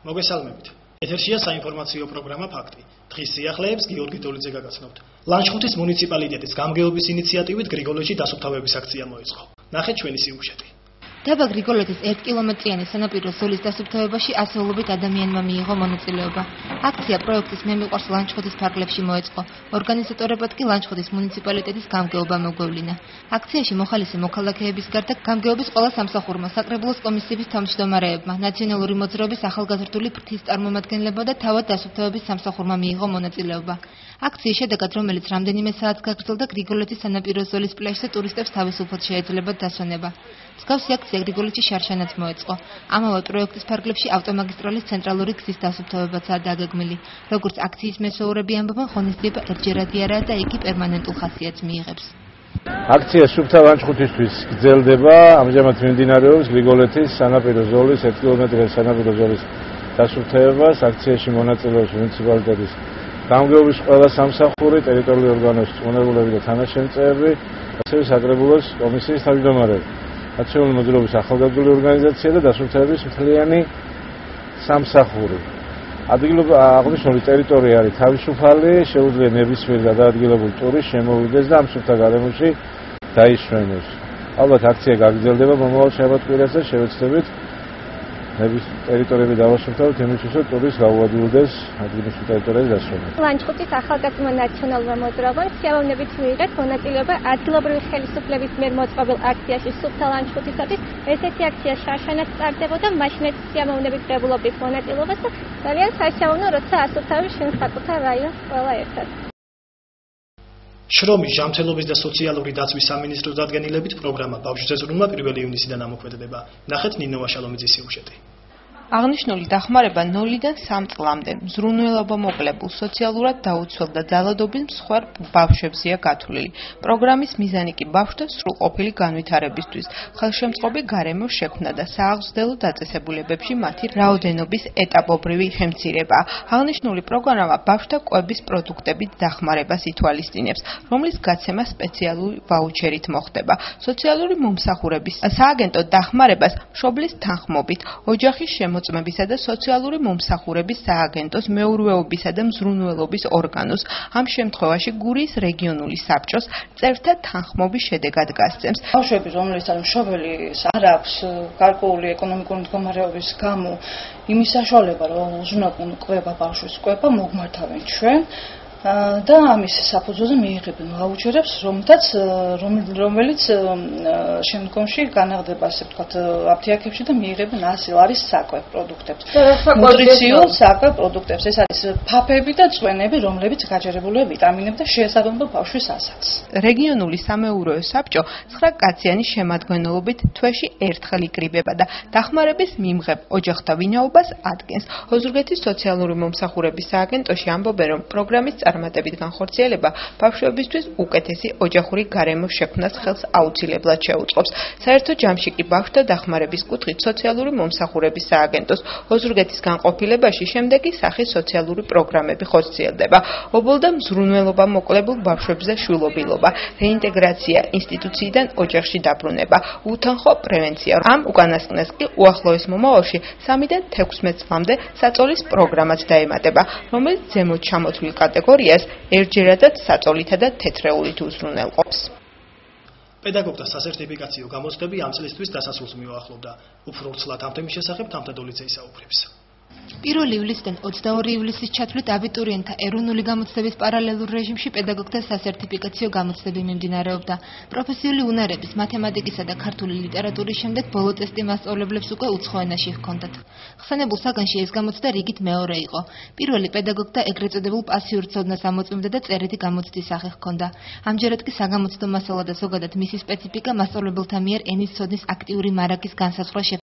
მოგესალმებით. ეთერშია საინფორმაციო პროგრამა ფაქტი. დღის სიახლეებს გიორგი დოლიძე გაგაცნობთ. ლანჩხუთის მუნიციპალიტეტის გამგეობის ინიციატივით გრიგოლეთში დასუფთავების აქცია მოეწყო. ნახეთ ჩვენი სიუჟეტი. დაბა გრიგოლეთის 1 კილომეტრიანი სანაპირო ზოლის დასუფთავებაში ასეულობით ადამიანმა მიიღო მონაწილეობა. აქცია პროექტის მე მიყვარს ლანჩხუთის ფარგლებში მოეწყო. ორგანიზატორებად კი ლანჩხუთის მუნიციპალიტეტის გამგეობა მოგვევლინა. აქციაში მოხალისე მოქალაქეების გარდა გამგეობის ყველა სამსახურმა, საკრებულოს კომისიების თავმჯდომარეებმა, ნაციონალური მოძრაობის ახალგაზრდული ფრთის წარმომადგენლებმა და თავად დასუფთავების სამსახურმა მიიღო მონაწილეობა. აქციის შედეგად, რომელიც რამდენიმე საათს გაგრძელდა, გრიგოლეთის სანაპირო ზოლის პლაჟზე ტურისტებს თავისუფლად შეეძლებათ დასვენება. მსგავსი აქცია გრიგოლეთში შარშანაც მოეწყო. ამავე პროექტის ფარგლებში ავტომაგისტრალის ცენტრალური გზის დასუფთავებაცაა დაგეგმილი. როგორც აქციის მესვეურები ამბობენ, ღონისძიება ერთჯერადი არაა და იგი პერმანენტულ ხასიათს მიიღებს. აქცია სუფთა ლანჩხუთისთვის გრძელდება, ამჟამად მიმდინარეობს გრიგოლეთის სანაპირო ზოლის 1 კილომეტრის სანაპირო ზოლის დასუფთავებას. აქციაში მონაწილეობს მუნიციპალიტეტის გამგეობის ყველა სამსახური, ტერიტორიული ორგანოების წარმომადგენლები და თანაშემწეები, ასევე საკრებულოს კომისიის თავმჯდომარეები. ნაციონალური მოძრაობის ახალგაზრდული ორგანიზაცია და დასუფთავების მთლიანი სამსახური. აღნიშნული ტერიტორია არის თავისუფალი, შეუძლია ნებისმიერ გადაადგილებული ტურისტს შემოვიდეს და ამ სუფთა გარემოში დაისვენოს. ალბათ აქცია გაგრძელდება მომავალ შაბათ-კვირას და შევეცდებით ნების ტერიტორიები დავასუფთავოთ იმისთვის, რომ ტურისტს გაუადვილდეს ადგილმოსილ ტერიტორიაზე დასვენა. ლანჩხუთის ახალგაზრდულმა ნაციონალურმა მოძრაობამ სიამოვნებით მიიღეს მონაწილეობა ადგილობრივი ხელისუფლების მიერ მოწყობილ აქციაში სუფთა ლანჩხუთისათვის. ესეთი აქცია შარშანაც ტარდებოდა, მაშინაც სიამოვნებით ღებულობდით მონაწილეობას და ძალიან საშაუნო, როცა ასუფთავებს შენ საკუთარ რაიონს ყველა ერთად. შრომის, ჟამთელობის და სოციალური დაცვის სამინისტროს დადგენილებით პროგრამა ბავშვზე ზრუნვა 1 ივნისიდან ამოქმედებდება. ნახეთ ნინო ვაშალომიძის სიუჟეტი. აღნიშნული დახმარება 0-დან 3 წლამდე მზრუნველობა მოკლებულ, სოციალურად დაუცველ და ძალადობის მსხვერ ბავშვებზეა გათვლილი. პროგრამის მიზანი კი ბავშვთა სრულყოფილი განვითარებისთვის, ხელშემწყობი გარემოს შექმნა და სააღრზრდელო დაწესებულებებში მათი რაოდენობის ეტაპობრივი ხემცირება. აღნიშნული პროგრამა ბავშვთა კვების პროდუქტებით დახმარებას ითვალისწინებს, რომლის გაცემა სპეციალური ვაუჩერით მოხდება. სოციალური მომსახურების სააგენტო დახმარებას მშობლის თანხმობით, ოჯახის მოწმებისა და სოციალური მომსახურების სააგენტოს, მეურვეობისა და მზრუნველობის ორგანოს, ამ შემთხვევაში გურიის რეგიონული საბჭოს წევრთა თანხმობის შედეგად გასცემს. ბავშვები, რომელთაც მშობლის არ აქვს გარკვეული ეკონომიკური მდგომარეობის გამო იმის საშუალება, რომ უზრუნველყო კვება ბავშვის კვება მოგმართავენ ჩვენ და ამის საფუძველზე მიიღებენ ვაუჩერებს, რომელიც შემდგომში განაღდება, ასე ვთქვათ, აფთიაქებში და მიიღებენ 100 ლარის საკვებ პროდუქტებს. ნუტრიციულ საკვებ პროდუქტებს. ეს არის ფაფები და წვენები, რომლებიც გაჯერებულია ვიტამინებით და შეესაბამება ბავშვის ასაკს. რეგიონული სამეურვეო საბჭო 9 კაციანი შემადგენლობით თვეში ერთხელ იკრიბება და დახმარების მიმღებ ოჯახთა ვინაობას ადგენს. ოზურგეთის სოციალური მომსახურების სააგენტოში ამბობენ, რომ პროგრამის წარმატებით განხორციელება ბავშვებისთვის უკეთესი ოჯახური გარემოს შექმნას ხელს აუცილებლად შეუწყობს. საერთო ჯამში კი ბავშვთა დახმარების კუთხით სოციალური მომსახურების სააგენტოს ოზურგეთის განყოფილებაში შემდეგი სახის სოციალური პროგრამები ხორციელდება. ობოლ და მზრუნველობა მოკლებულ ბავშვებზე შვილობილობა, რეინტეგრაცია ინსტიტუციიდან ოჯახში დაბრუნება, უთანხო პრევენცია. ამ უკანასკნელს კი უახლოეს მომავალში 3-დან 16 წლამდე საწოლის პროგრამაც დაემატება, რომელიც ზემოთ ჩამოთვლილ კატეგორიას ერთჯერადად საწოლითა და თეთრეულით უზრუნველყოფს. პედაგოგთა სასერტიფიკაციო გამოცდები ამ წლისთვის დასასრულს მიუახლოვდა. უფრო ვრცლად ამ თემის შესახებ თამთადოლიძე ისაუბრებს. 1 ივლისიდან 22 ივლისის ჩათვლით აბიტურიენტთა ეროვნული გამოცდების პარალელურ რეჟიმში პედაგოგთა სასერტიფიკაციო გამოცდები მიმდინარეობდა. პროფესიული უნარების, მათემატიკისა და ქართული ლიტერატურის შემდეგ ბოლო ტესტი მასწავლებლებს უკვე უცხო ენაში ჰქონდათ. ხსენებულ საგანში ეს გამოცდა რიგით მეორე იყო. პირველი პედაგოგთა ეგრეთ წოდებულ პასიურ ცოდნას ამოწმებდა და წერითი გამოცდის სახე ჰქონდა. ამჯერად კი საგამოცდო მასალა და ზოგადად მისი სპეციფიკა მასწავლებელთა მიერ ენის ცოდნის აქტიური მარაგის განსაზღვრა